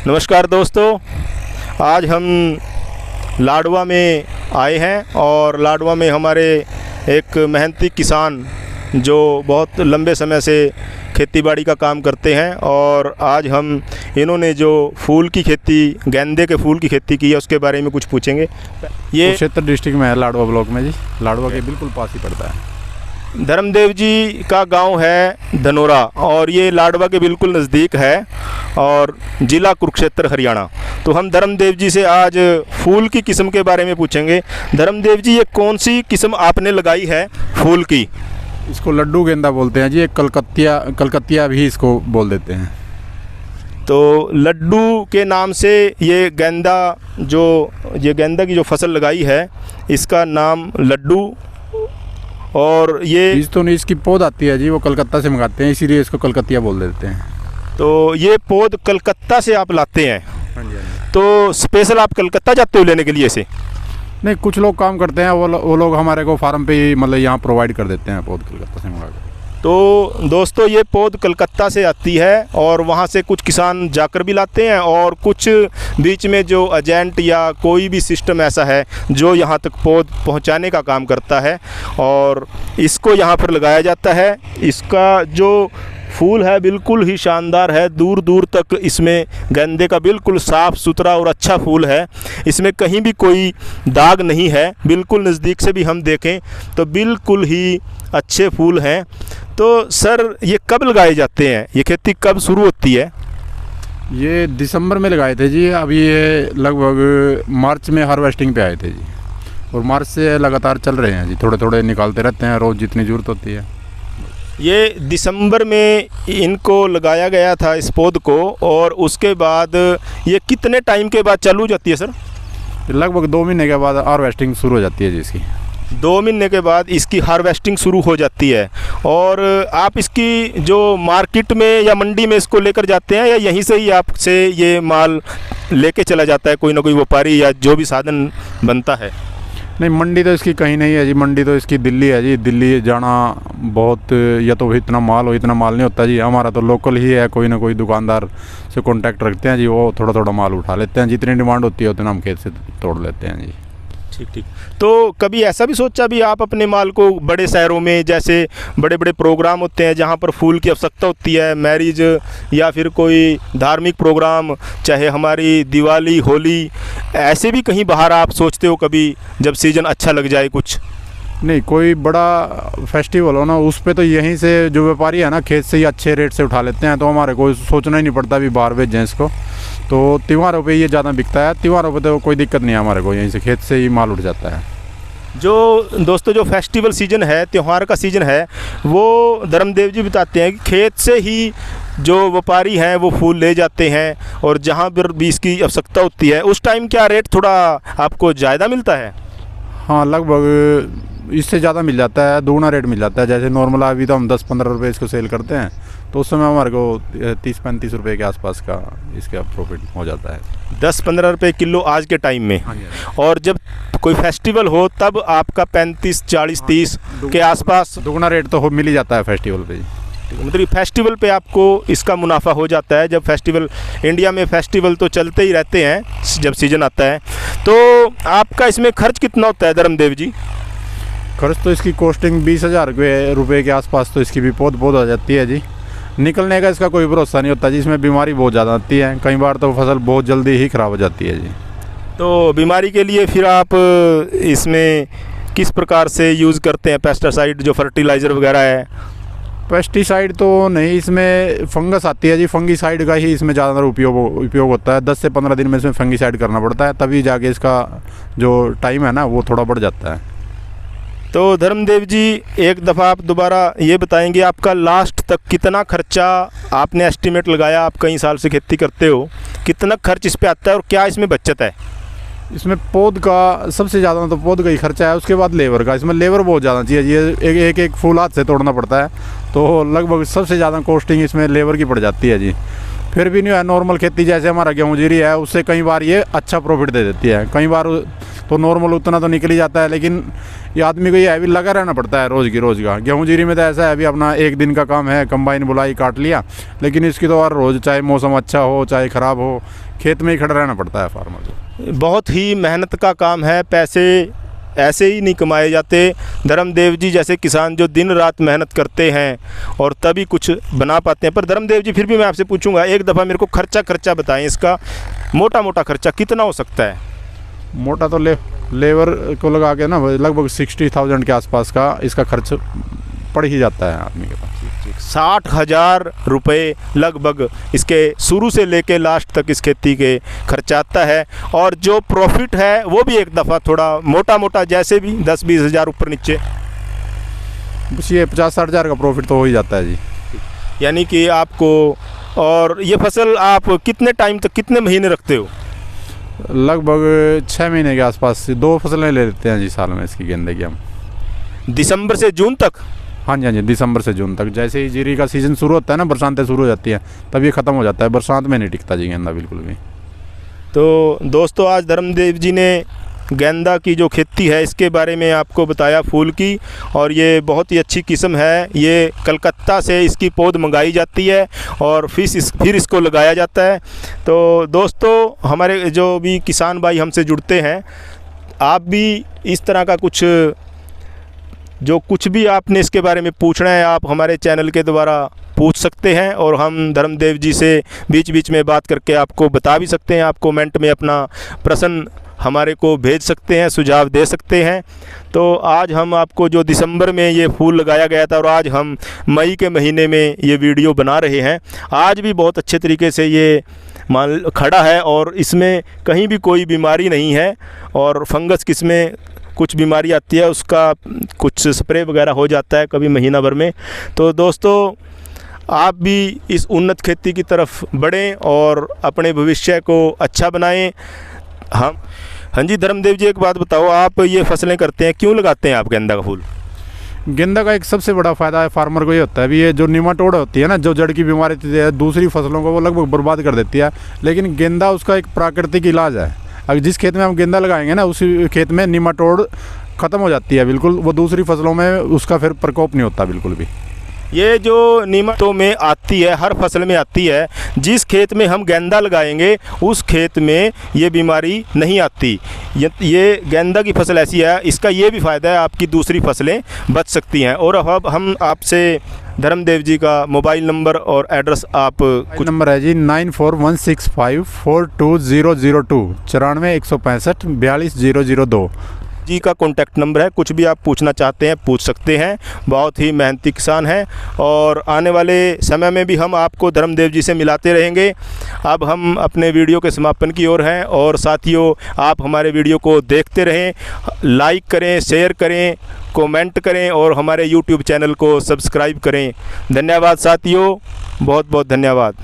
नमस्कार दोस्तों, आज हम लाडवा में आए हैं और लाडवा में हमारे एक मेहनती किसान जो बहुत लंबे समय से खेतीबाड़ी का काम करते हैं और आज हम इन्होंने जो फूल की खेती, गेंदे के फूल की खेती की है उसके बारे में कुछ पूछेंगे। ये कुरुक्षेत्र डिस्ट्रिक्ट में है, लाडवा ब्लॉक में जी। लाडवा के बिल्कुल पास ही पड़ता है। धर्मदेव जी का गांव है धनोरा और ये लाडवा के बिल्कुल नज़दीक है और ज़िला कुरुक्षेत्र हरियाणा। तो हम धर्मदेव जी से आज फूल की किस्म के बारे में पूछेंगे। धर्मदेव जी, ये कौन सी किस्म आपने लगाई है फूल की? इसको लड्डू गेंदा बोलते हैं जी। एक कलकतिया भी इसको बोल देते हैं। तो लड्डू के नाम से ये गेंदा की जो फसल लगाई है इसका नाम लड्डू। और ये बीज तो नहीं, इसकी पौध आती है जी, वो कलकत्ता से मंगाते हैं, इसीलिए इसको कलकतिया बोल देते हैं। तो ये पौध कलकत्ता से आप लाते हैं? हाँ जी। तो स्पेशल आप कलकत्ता जाते हो लेने के लिए इसे? नहीं, कुछ लोग काम करते हैं, वो लोग हमारे को फार्म पे ही मतलब यहाँ प्रोवाइड कर देते हैं पौध कलकत्ता से मंगा कर। तो दोस्तों, ये पौध कलकत्ता से आती है और वहाँ से कुछ किसान जाकर भी लाते हैं और कुछ बीच में जो एजेंट या कोई भी सिस्टम ऐसा है जो यहाँ तक पौध पहुँचाने का काम करता है और इसको यहाँ पर लगाया जाता है। इसका जो फूल है बिल्कुल ही शानदार है, दूर दूर तक इसमें गेंदे का बिल्कुल साफ़ सुथरा और अच्छा फूल है। इसमें कहीं भी कोई दाग नहीं है, बिल्कुल नज़दीक से भी हम देखें तो बिल्कुल ही अच्छे फूल हैं। तो सर, ये कब लगाए जाते हैं? ये खेती कब शुरू होती है? ये दिसंबर में लगाए थे जी। अभी ये लगभग मार्च में हार्वेस्टिंग पे आए थे जी और मार्च से लगातार चल रहे हैं जी। थोड़े थोड़े निकालते रहते हैं रोज़ जितनी ज़रूरत होती है। ये दिसंबर में इनको लगाया गया था इस पौध को और उसके बाद ये कितने टाइम के बाद चालू हो जाती है सर? लगभग 2 महीने के बाद हार्वेस्टिंग शुरू हो जाती है जी इसकी। 2 महीने के बाद इसकी हार्वेस्टिंग शुरू हो जाती है। और आप इसकी जो मार्केट में या मंडी में इसको लेकर जाते हैं या यहीं से ही आपसे ये माल लेके चला जाता है कोई ना कोई व्यापारी या जो भी साधन बनता है? नहीं, मंडी तो इसकी कहीं नहीं है जी। मंडी तो इसकी दिल्ली है जी। दिल्ली जाना बहुत, या तो इतना माल नहीं होता जी। हमारा तो लोकल ही है, कोई ना कोई दुकानदार से कांटेक्ट रखते हैं जी, वो थोड़ा थोड़ा माल उठा लेते हैं। जितनी डिमांड होती है उतना हम खेत से तोड़ लेते हैं जी। ठीक। तो कभी ऐसा भी सोचा भी आप अपने माल को बड़े शहरों में, जैसे बड़े बड़े प्रोग्राम होते हैं जहाँ पर फूल की आवश्यकता होती है, मैरिज या फिर कोई धार्मिक प्रोग्राम, चाहे हमारी दिवाली, होली, ऐसे भी कहीं बाहर आप सोचते हो कभी जब सीज़न अच्छा लग जाए कुछ? नहीं, कोई बड़ा फेस्टिवल हो ना, उस पे तो यहीं से जो व्यापारी है ना खेत से ही अच्छे रेट से उठा लेते हैं। तो हमारे को सोचना ही नहीं पड़ता भी बाहर भेजें इसको। तो त्योहारों पे ये ज़्यादा बिकता है। त्योहारों पे तो कोई दिक्कत नहीं है हमारे को, यहीं से खेत से ही माल उठ जाता है। जो दोस्तों, जो फेस्टिवल सीज़न है, त्यौहार का सीज़न है, वो धर्मदेव जी बताते हैं कि खेत से ही जो व्यापारी हैं वो फूल ले जाते हैं और जहाँ पर भी इसकी आवश्यकता होती है उस टाइम क्या रेट थोड़ा आपको ज़्यादा मिलता है? हाँ, लगभग इससे ज़्यादा मिल जाता है, दोगुना रेट मिल जाता है। जैसे नॉर्मल अभी तो हम 10-15 रुपये इसको सेल करते हैं, तो उस समय हमारे को 30-35 रुपये के आसपास का इसका प्रॉफिट हो जाता है। 10-15 रुपये किलो आज के टाइम में। हाँ जी। और जब कोई फेस्टिवल हो तब आपका 35, 40, 30 के आसपास दोगुना रेट तो मिल ही जाता है फेस्टिवल पे। मतलब फेस्टिवल पे आपको इसका मुनाफा हो जाता है। जब फेस्टिवल, इंडिया में फेस्टिवल तो चलते ही रहते हैं जब सीज़न आता है। तो आपका इसमें खर्च कितना होता है धर्मदेव जी? खर्च तो इसकी कॉस्टिंग 20,000 रुपये के आसपास तो इसकी भी पौध आ जाती है जी। निकलने का इसका कोई भरोसा नहीं होता जी। इसमें बीमारी बहुत ज़्यादा आती है, कई बार तो फसल बहुत जल्दी ही ख़राब हो जाती है जी। तो बीमारी के लिए फिर आप इसमें किस प्रकार से यूज़ करते हैं? पेस्टिसाइड, जो फर्टिलाइज़र वगैरह है? पेस्टिसाइड तो नहीं, इसमें फंगस आती है जी। फंगीसाइड का ही इसमें ज़्यादातर उपयोग होता है। 10 से 15 दिन में इसमें फंगीसाइड करना पड़ता है, तभी जाके इसका जो टाइम है ना वो थोड़ा बढ़ जाता है। तो धर्मदेव जी, एक दफ़ा आप दोबारा ये बताएंगे आपका लास्ट तक कितना खर्चा आपने एस्टिमेट लगाया? आप कई साल से खेती करते हो, कितना खर्च इस पे आता है और क्या इसमें बचत है? इसमें पौध का सबसे ज़्यादा तो पौध का ही खर्चा है, उसके बाद लेबर का। इसमें लेबर बहुत ज़्यादा चाहिए। एक फूल हाथ से तोड़ना पड़ता है, तो लगभग सबसे ज़्यादा कॉस्टिंग इसमें लेबर की पड़ जाती है जी। फिर भी नहीं है, नॉर्मल खेती जैसे हमारा गेहूँ जीरी है उससे कई बार ये अच्छा प्रॉफिट दे देती है। कई बार तो नॉर्मल उतना तो निकल ही जाता है, लेकिन ये आदमी को ये है भी लगा रहना पड़ता है रोज़ का। गेहूँ जीरी में तो ऐसा है अभी अपना एक दिन का काम है, कंबाइन बुलाई काट लिया, लेकिन इसकी तो और रोज़ चाहे मौसम अच्छा हो चाहे ख़राब हो, खेत में ही खड़ा रहना पड़ता है फार्मर को। बहुत ही मेहनत का काम है, पैसे ऐसे ही नहीं कमाए जाते। धर्मदेव जी जैसे किसान जो दिन रात मेहनत करते हैं और तभी कुछ बना पाते हैं। पर धर्मदेव जी फिर भी मैं आपसे पूछूंगा, एक दफ़ा मेरे को खर्चा बताएं, इसका मोटा मोटा खर्चा कितना हो सकता है? मोटा तो लेबर को लगा के ना लगभग 60,000 के आसपास का इसका खर्च पड़ ही जाता है आदमी के पास। 60,000 रुपये लगभग इसके शुरू से लेके लास्ट तक इस खेती के खर्चा आता है। और जो प्रॉफिट है वो भी एक दफ़ा थोड़ा मोटा जैसे भी 10-20 हज़ार ऊपर नीचे, बस ये 50-60 हज़ार का प्रॉफिट तो हो ही जाता है जी। यानी कि आपको, और ये फसल आप कितने टाइम तक, कितने महीने रखते हो? लगभग 6 महीने के आसपास 2 फसलें ले लेते हैं जी साल में इसकी गेंदे की हम। दिसंबर से जून तक? हाँ जी, दिसंबर से जून तक। जैसे ही जीरी का सीज़न शुरू होता है ना, बरसातें शुरू हो जाती हैं, तब ये ख़त्म हो जाता है। बरसात में नहीं टिकता जी गेंदा बिल्कुल भी। तो दोस्तों, आज धर्मदेव जी ने गेंदा की जो खेती है इसके बारे में आपको बताया, फूल की, और ये बहुत ही अच्छी किस्म है। ये कलकत्ता से इसकी पौध मंगाई जाती है और फिर इसको लगाया जाता है। तो दोस्तों, हमारे जो भी किसान भाई हमसे जुड़ते हैं, आप भी इस तरह का कुछ भी आपने इसके बारे में पूछना है, आप हमारे चैनल के द्वारा पूछ सकते हैं और हम धर्मदेव जी से बीच बीच में बात करके आपको बता भी सकते हैं। आप कमेंट में अपना प्रश्न हमारे को भेज सकते हैं, सुझाव दे सकते हैं। तो आज हम आपको, जो दिसंबर में ये फूल लगाया गया था और आज हम मई के महीने में ये वीडियो बना रहे हैं, आज भी बहुत अच्छे तरीके से ये मान खड़ा है और इसमें कहीं भी कोई बीमारी नहीं है। और फंगस किसमें कुछ बीमारी आती है, उसका कुछ स्प्रे वगैरह हो जाता है कभी महीना भर में। तो दोस्तों, आप भी इस उन्नत खेती की तरफ बढ़ें और अपने भविष्य को अच्छा बनाएं। हाँ जी धर्मदेव जी, एक बात बताओ, आप ये फसलें करते हैं, क्यों लगाते हैं आप गेंदा का फूल? गेंदा का एक सबसे बड़ा फ़ायदा है फार्मर को ये होता है, अभी ये जो निमाटोड होती है ना, जो जड़ की बीमारी होती है, दूसरी फसलों को वो लगभग बर्बाद कर देती है। लेकिन गेंदा उसका एक प्राकृतिक इलाज है। अगर जिस खेत में हम गेंदा लगाएंगे ना, उसी खेत में निमाटोड ख़त्म हो जाती है बिल्कुल, वो दूसरी फसलों में उसका फिर प्रकोप नहीं होता बिल्कुल भी। ये जो निमाटोड में आती है, हर फसल में आती है, जिस खेत में हम गेंदा लगाएंगे उस खेत में ये बीमारी नहीं आती। ये गेंदा की फसल ऐसी है, इसका ये भी फ़ायदा है, आपकी दूसरी फसलें बच सकती हैं। और अब हम आपसे धर्मदेव जी का मोबाइल नंबर और एड्रेस, आप कुछ नंबर है जी 9416542002 94 165 42002 जी का कॉन्टैक्ट नंबर है। कुछ भी आप पूछना चाहते हैं पूछ सकते हैं। बहुत ही मेहनती किसान हैं और आने वाले समय में भी हम आपको धर्मदेव जी से मिलाते रहेंगे। अब हम अपने वीडियो के समापन की ओर हैं और साथियों, आप हमारे वीडियो को देखते रहें, लाइक करें, शेयर करें, कमेंट करें और हमारे YouTube चैनल को सब्सक्राइब करें। धन्यवाद साथियों, बहुत बहुत धन्यवाद।